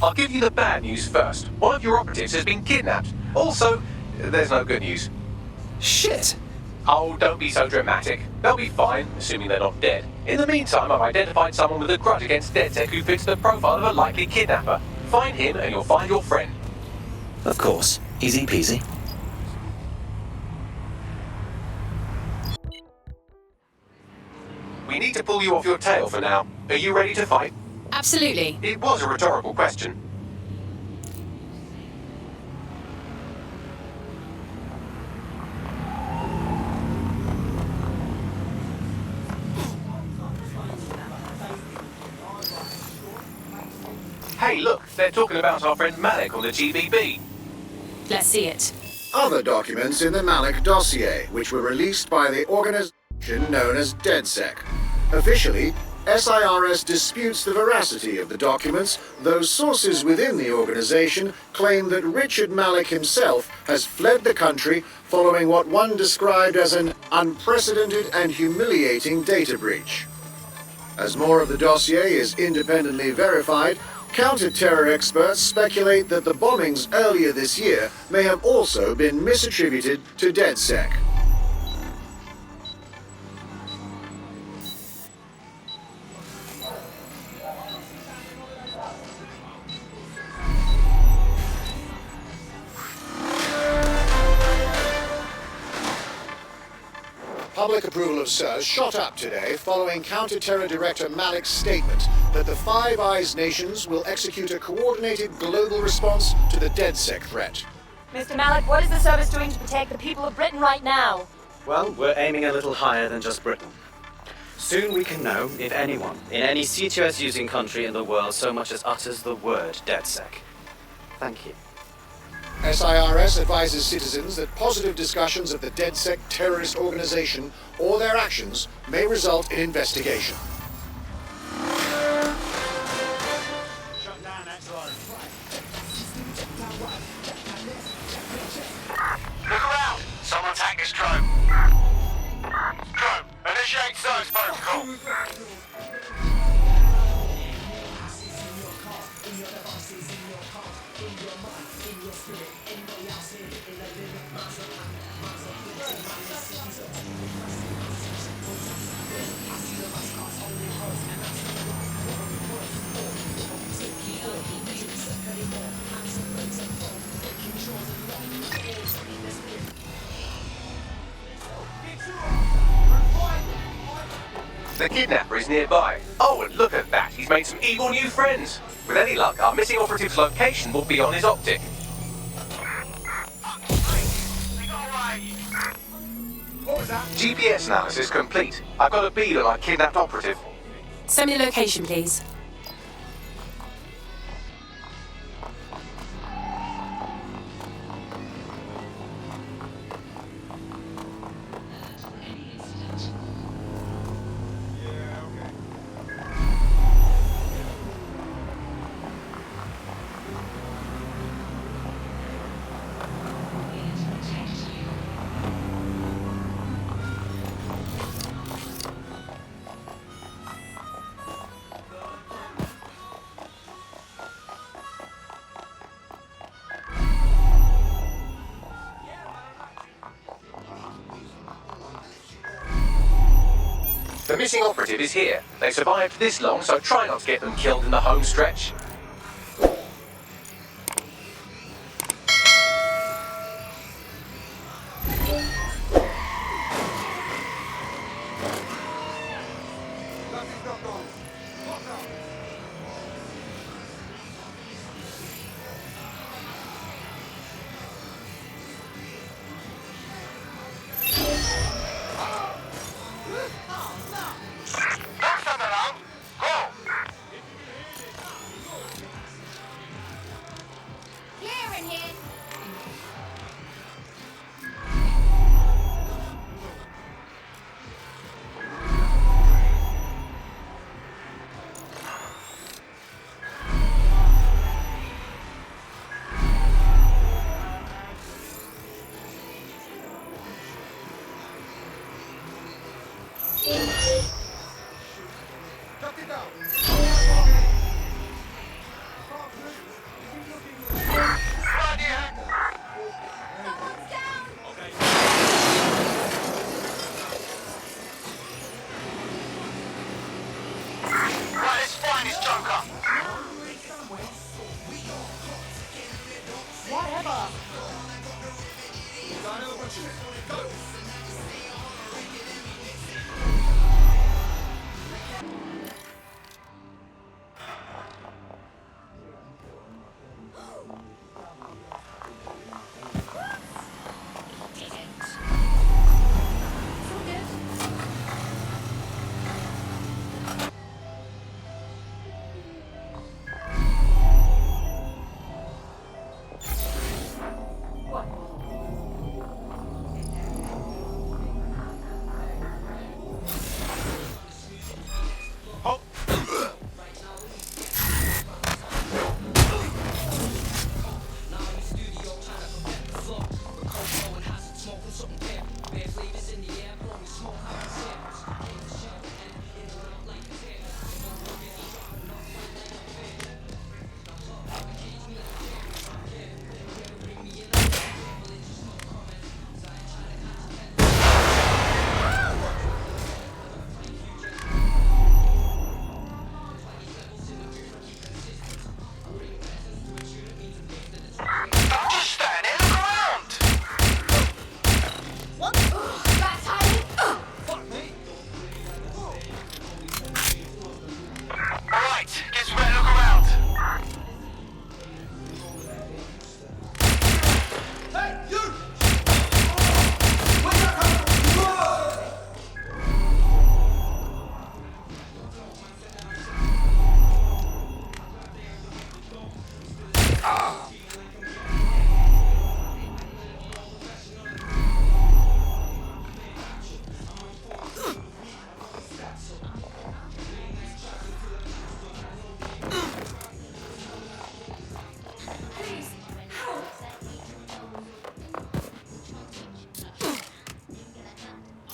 I'll give you the bad news first. One of your operatives has been kidnapped. Also, there's no good news. Shit! Oh, don't be so dramatic. They'll be fine, assuming they're not dead. In the meantime, I've identified someone with a grudge against DedSec who fits the profile of a likely kidnapper. Find him and you'll find your friend. Of course. Easy peasy. We need to pull you off your tail for now. Are you ready to fight? Absolutely. It was a rhetorical question. Hey, look, they're talking about our friend Malik on the GBB. Let's see it. Other documents in the Malik dossier, which were released by the organization known as DedSec. Officially, SIRS disputes the veracity of the documents, though sources within the organization claim that Richard Malik himself has fled the country following what one described as an unprecedented and humiliating data breach. As more of the dossier is independently verified, counter-terror experts speculate that the bombings earlier this year may have also been misattributed to DedSec. Public approval of SIRS shot up today following Counter-Terror Director Malik's statement that the Five Eyes nations will execute a coordinated global response to the DedSec threat. Mr. Malik, what is the service doing to protect the people of Britain right now? Well, we're aiming a little higher than just Britain. Soon we can know if anyone in any CTOS-using country in the world so much as utters the word DedSec. Thank you. SIRS advises citizens that positive discussions of the DedSec terrorist organization or their actions may result in investigation. Look around! Someone's hacked this drone. Drone, initiate SIRS protocol. The kidnapper is nearby. Oh, and look at that. He's made some evil new friends. With any luck, our missing operative's location will be on his optic. What was that? GPS analysis complete. I've got a bead on our kidnapped operative. Send me the location, please. The missing operative is here. They survived this long, so try not to get them killed in the home stretch.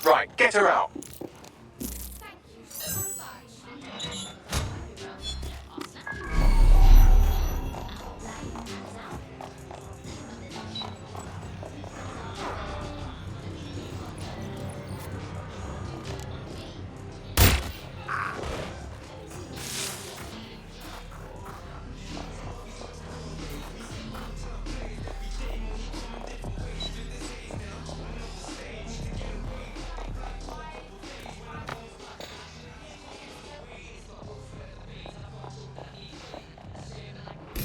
Right, get her out.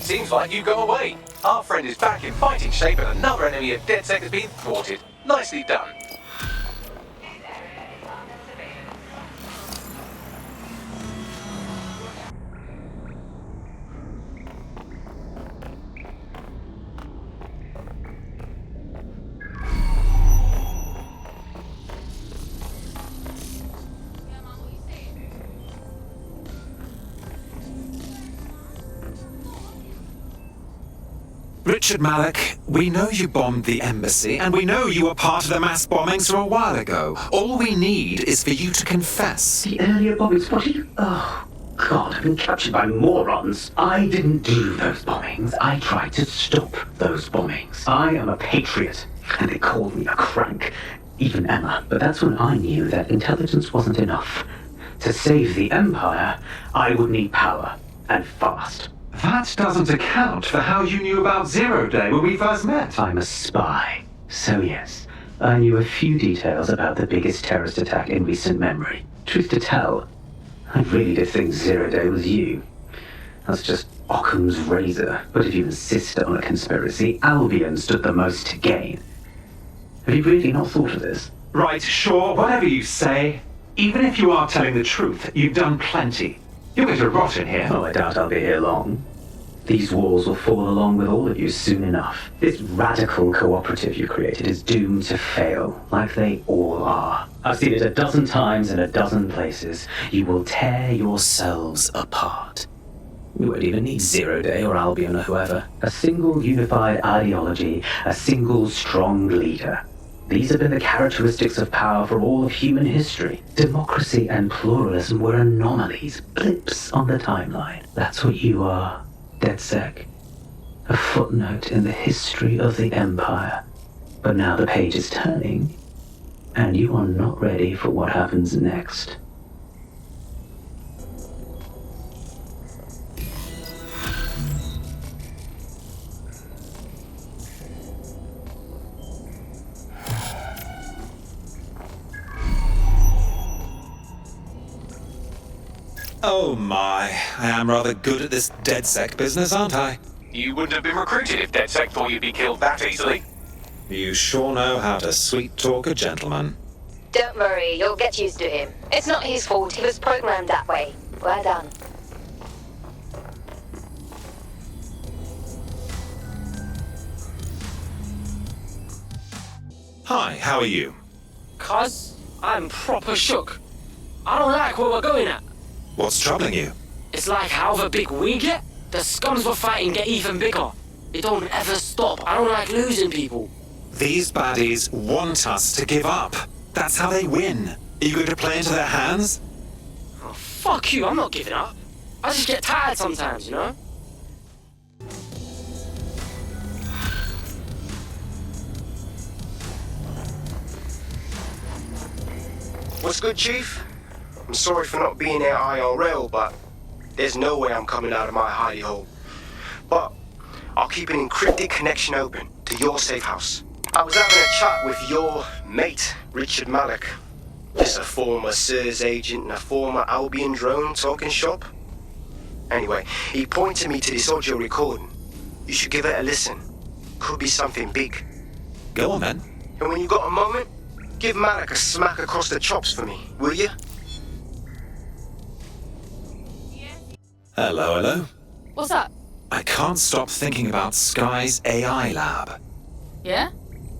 Seems like you've gone away. Our friend is back in fighting shape and another enemy of DedSec has been thwarted. Nicely done. Richard Malik, we know you bombed the embassy, and we know you were part of the mass bombings from a while ago. All we need is for you to confess. The earlier bombings, what are you... Oh, God, I've been captured by morons. I didn't do those bombings. I tried to stop those bombings. I am a patriot, and they called me a crank. Even Emma. But that's when I knew that intelligence wasn't enough. To save the Empire, I would need power, and fast. That doesn't account for how you knew about Zero Day when we first met. I'm a spy. So yes, I knew a few details about the biggest terrorist attack in recent memory. Truth to tell, I really did think Zero Day was you. That's just Occam's razor. But if you insist on a conspiracy, Albion stood the most to gain. Have you really not thought of this? Right, sure, whatever you say. Even if you are telling the truth, you've done plenty. You're going to rot in here. Oh, I doubt I'll be here long. These walls will fall along with all of you soon enough. This radical cooperative you created is doomed to fail, like they all are. I've seen it a dozen times in a dozen places. You will tear yourselves apart. You won't even need Zero Day or Albion or whoever. A single unified ideology, a single strong leader. These have been the characteristics of power for all of human history. Democracy and pluralism were anomalies, blips on the timeline. That's what you are, DedSec. A footnote in the history of the Empire. But now the page is turning, and you are not ready for what happens next. Oh my, I am rather good at this DedSec business, aren't I? You wouldn't have been recruited if DedSec thought you'd be killed that easily. You sure know how to sweet-talk a gentleman. Don't worry, you'll get used to him. It's not his fault, he was programmed that way. Well done. Hi, how are you? Cuz, I'm proper shook. I don't like where we're going at. What's troubling you? It's like however big we get, the scums we're fighting get even bigger. It don't ever stop. I don't like losing people. These baddies want us to give up. That's how they win. Are you going to play into their hands? Oh, fuck you, I'm not giving up. I just get tired sometimes, you know? What's good, Chief? I'm sorry for not being there IRL, but there's no way I'm coming out of my hidey hole. But I'll keep an encrypted connection open to your safe house. I was having a chat with your mate, Richard Malik. Just a former SIRS agent and a former Albion drone talking shop. Anyway, he pointed me to this audio recording. You should give it a listen. Could be something big. Go on then. And when you got a moment, give Malik a smack across the chops for me, will you? Hello, hello. What's up? I can't stop thinking about Sky's AI lab. Yeah?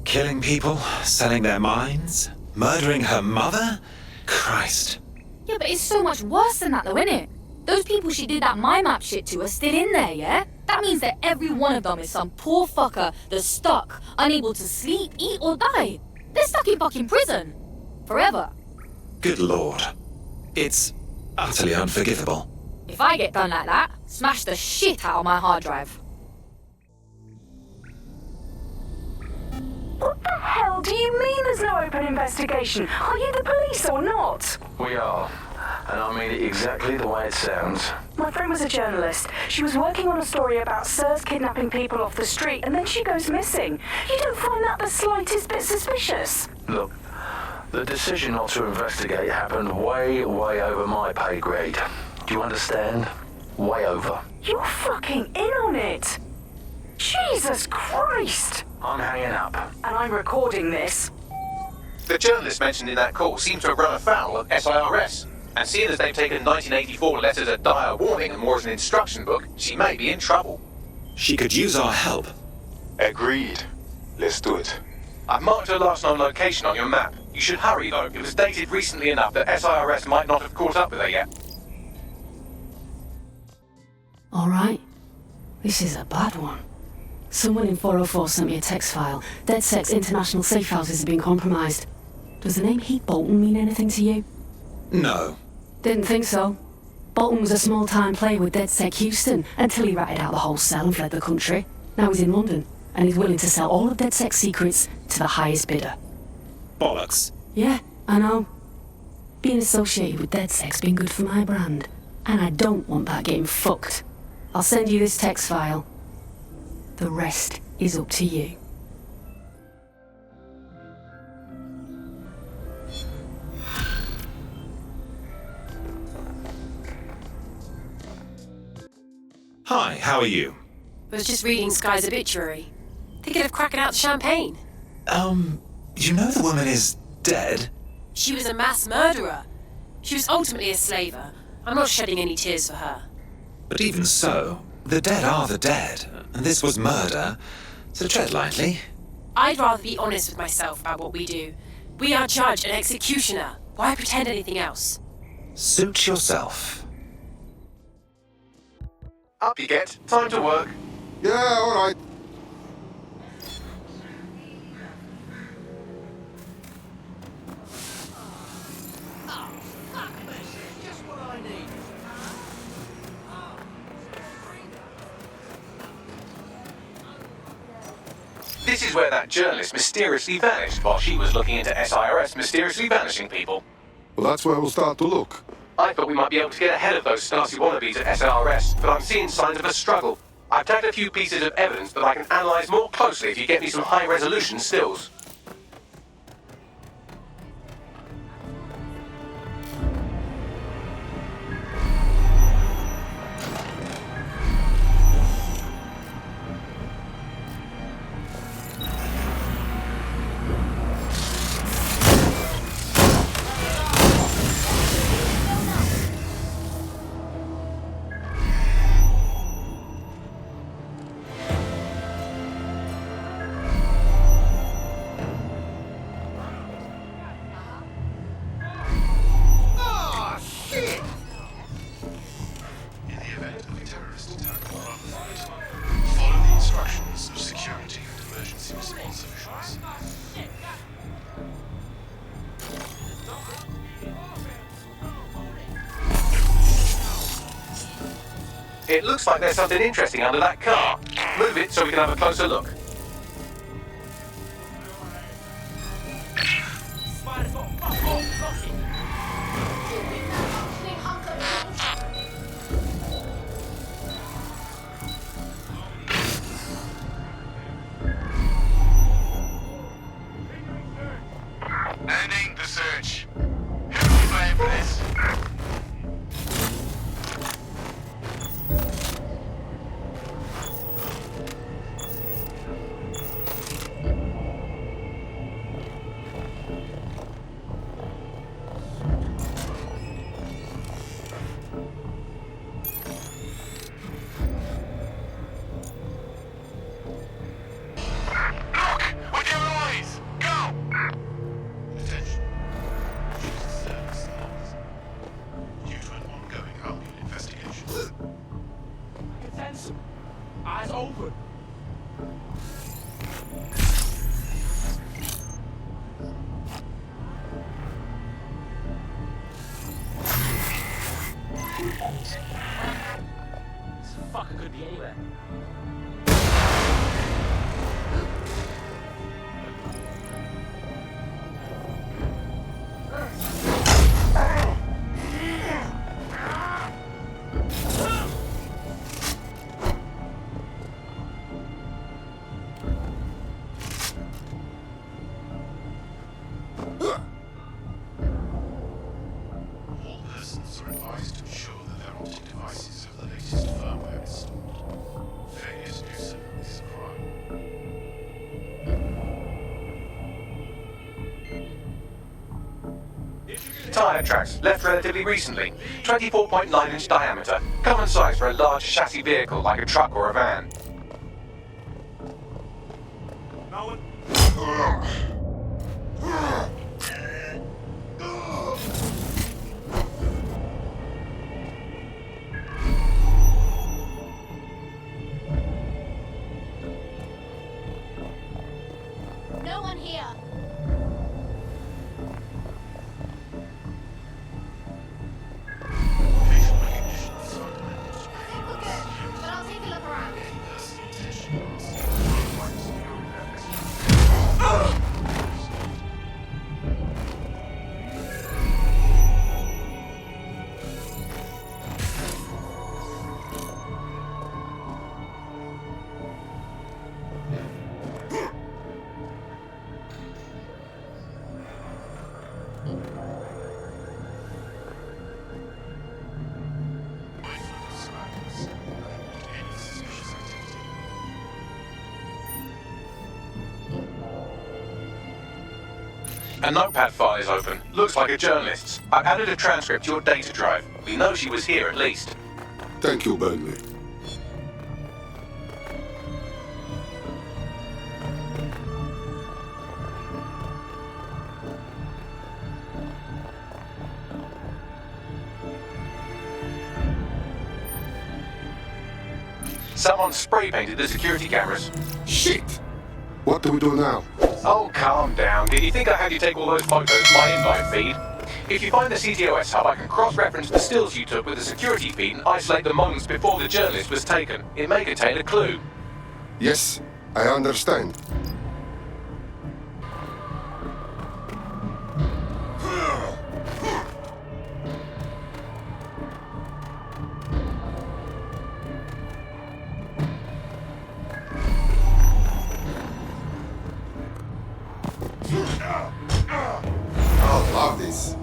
Killing people, selling their minds, murdering her mother? Christ. Yeah, but it's so much worse than that though, innit? Those people she did that mind map shit to are still in there, yeah? That means that every one of them is some poor fucker that's stuck, unable to sleep, eat or die. They're stuck in fucking prison. Forever. Good lord. It's utterly unforgivable. If I get done like that, smash the shit out of my hard drive. What the hell do you mean there's no open investigation? Are you the police or not? We are. And I mean it exactly the way it sounds. My friend was a journalist. She was working on a story about SIRS kidnapping people off the street and then she goes missing. You don't find that the slightest bit suspicious? Look, the decision not to investigate happened way over my pay grade. Do you understand? Way over. You're fucking in on it. Jesus Christ! I'm hanging up. And I'm recording this. The journalist mentioned in that call seems to have run afoul of SIRS. And seeing as they've taken 1984 letters a dire warning and more as an instruction book, she may be in trouble. She could use our help. Agreed. Let's do it. I've marked her last known location on your map. You should hurry though. It was dated recently enough that SIRS might not have caught up with her yet. Alright. This is a bad one. Someone in 404 sent me a text file. DedSec's international safe houses have been compromised. Does the name Heath Bolton mean anything to you? No. Didn't think so. Bolton was a small-time player with DedSec Houston until he ratted out the whole cell and fled the country. Now he's in London, and he's willing to sell all of DedSec's secrets to the highest bidder. Bollocks. Yeah, I know. Being associated with DedSec's been good for my brand, and I don't want that getting fucked. I'll send you this text file. The rest is up to you. Hi, how are you? I was just reading Sky's obituary. Thinking of cracking out the champagne. You know the woman is dead? She was a mass murderer. She was ultimately a slaver. I'm not shedding any tears for her. But even so, the dead are the dead, and this was murder, so tread lightly. I'd rather be honest with myself about what we do. We are judge and executioner. Why pretend anything else? Suit yourself. Up you get. Time to work. Yeah, all right. This is where that journalist mysteriously vanished while she was looking into SIRS mysteriously vanishing people. Well, that's where we'll start to look. I thought we might be able to get ahead of those Stasi wannabes at SIRS, but I'm seeing signs of a struggle. I've tagged a few pieces of evidence that I can analyse more closely if you get me some high-resolution stills. It looks like there's something interesting under that car. Move it so we can have a closer look. Ending the search. Who's playing for this? Eyes open. This fucker could be anywhere. Tyre tracks, left relatively recently. 24.9-inch diameter. Common size for a large chassis vehicle like a truck or a van. No one here. A notepad file is open. Looks like a journalist's. I've added a transcript to your data drive. We know she was here at least. Thank you, Burnley. Someone spray painted the security cameras. Shit! What do we do now? Oh, calm down. Did you think I had you take all those photos to my invite feed? If you find the CTOS hub, I can cross-reference the stills you took with the security feed and isolate the moments before the journalist was taken. It may contain a clue. Yes, I understand. I love this.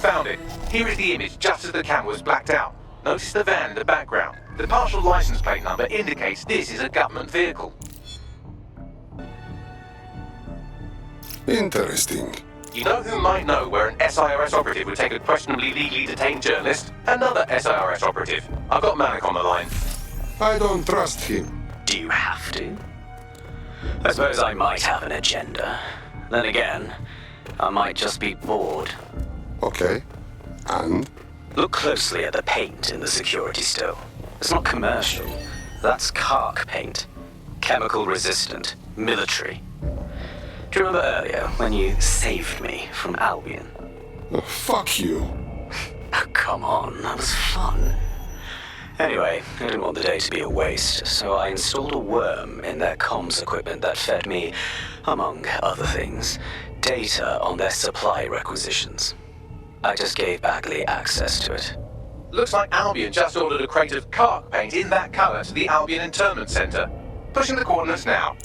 Found it. Here is the image just as the camera was blacked out. Notice the van in the background. The partial license plate number indicates this is a government vehicle. Interesting. You know who might know where an SIRS operative would take a questionably legally detained journalist? Another SIRS operative. I've got Malik on the line. I don't trust him. Do you have to? I suppose I might have an agenda. Then again, I might just be bored. Okay. And? Look closely at the paint in the security still. It's not commercial. That's Kark paint. Chemical resistant. Military. Do you remember earlier when you saved me from Albion? Oh, fuck you. Oh, come on, that was fun. Anyway, I didn't want the day to be a waste, so I installed a worm in their comms equipment that fed me, among other things, data on their supply requisitions. I just gave Bagley access to it. Looks like Albion just ordered a crate of Kark paint in that colour to the Albion Internment Centre. Pushing the coordinates now.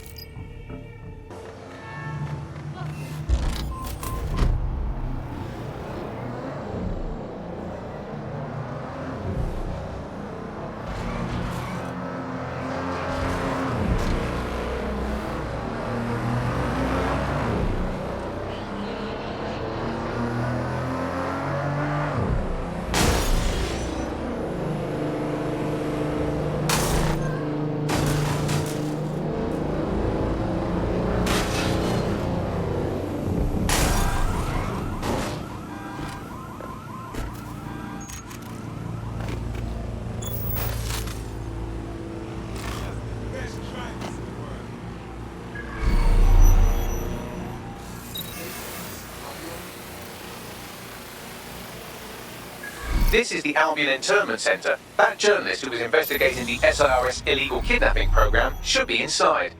This is the Albion Internment Centre. That journalist who was investigating the SIRS illegal kidnapping program should be inside.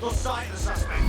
Lost sight of the suspect.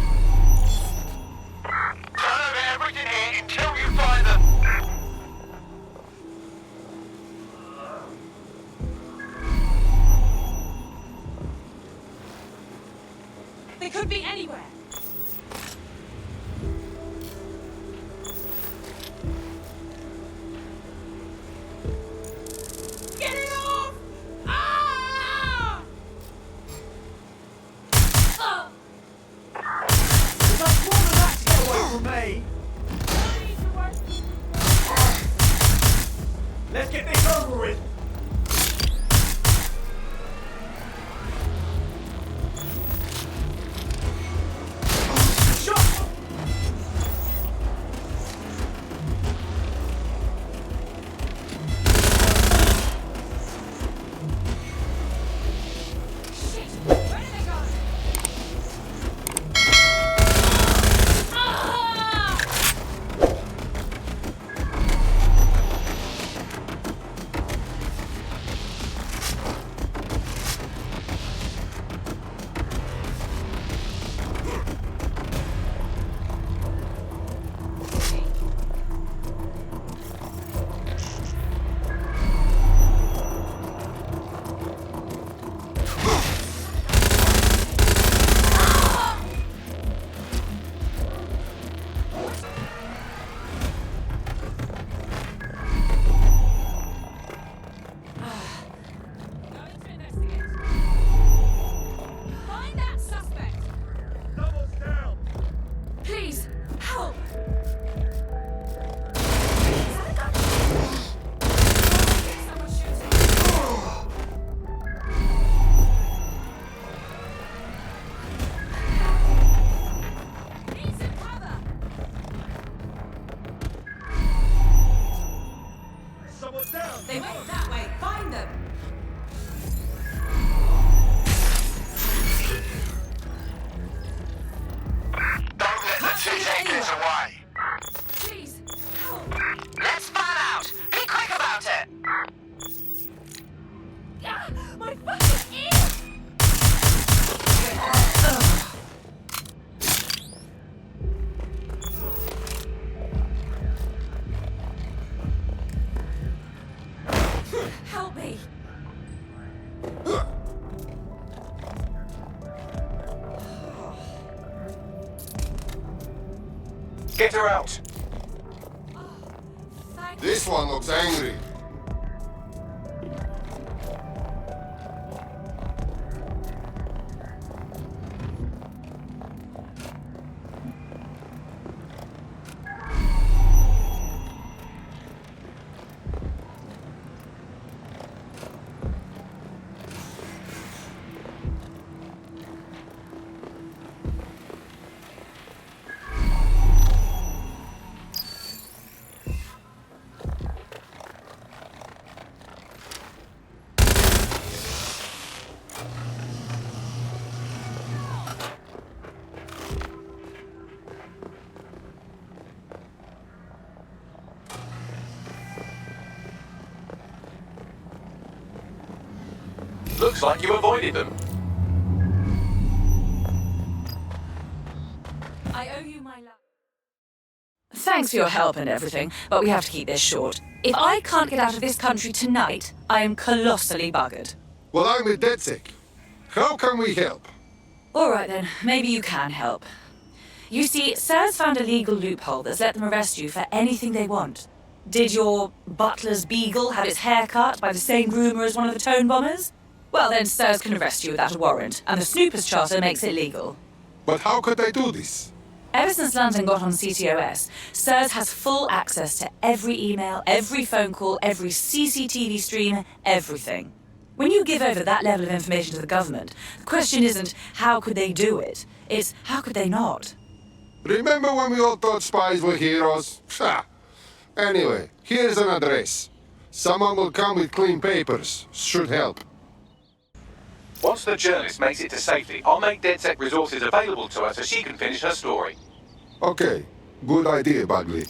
They went that way. Find them. Don't let the TJ get away. Please, help. Let's fan out! Be quick about it! My fucking ear! Help me! Get her out! This one looks angry. Looks like you avoided them. I owe you my life. Thanks for your help and everything, but we have to keep this short. If I can't get out of this country tonight, I am colossally buggered. Well, I'm with DedSec. How can we help? All right then, maybe you can help. You see, SIR's found a legal loophole that's let them arrest you for anything they want. Did your butler's beagle have its hair cut by the same groomer as one of the tone bombers? Well, then SIRS can arrest you without a warrant, and the Snoopers Charter makes it legal. But how could they do this? Ever since London got on CTOS, SIRS has full access to every email, every phone call, every CCTV stream, everything. When you give over that level of information to the government, the question isn't how could they do it, it's how could they not? Remember when we all thought spies were heroes? Ha! Anyway, here's an address. Someone will come with clean papers. Should help. Once the journalist makes it to safety, I'll make DedSec resources available to her so she can finish her story. Okay, good idea, Bagley.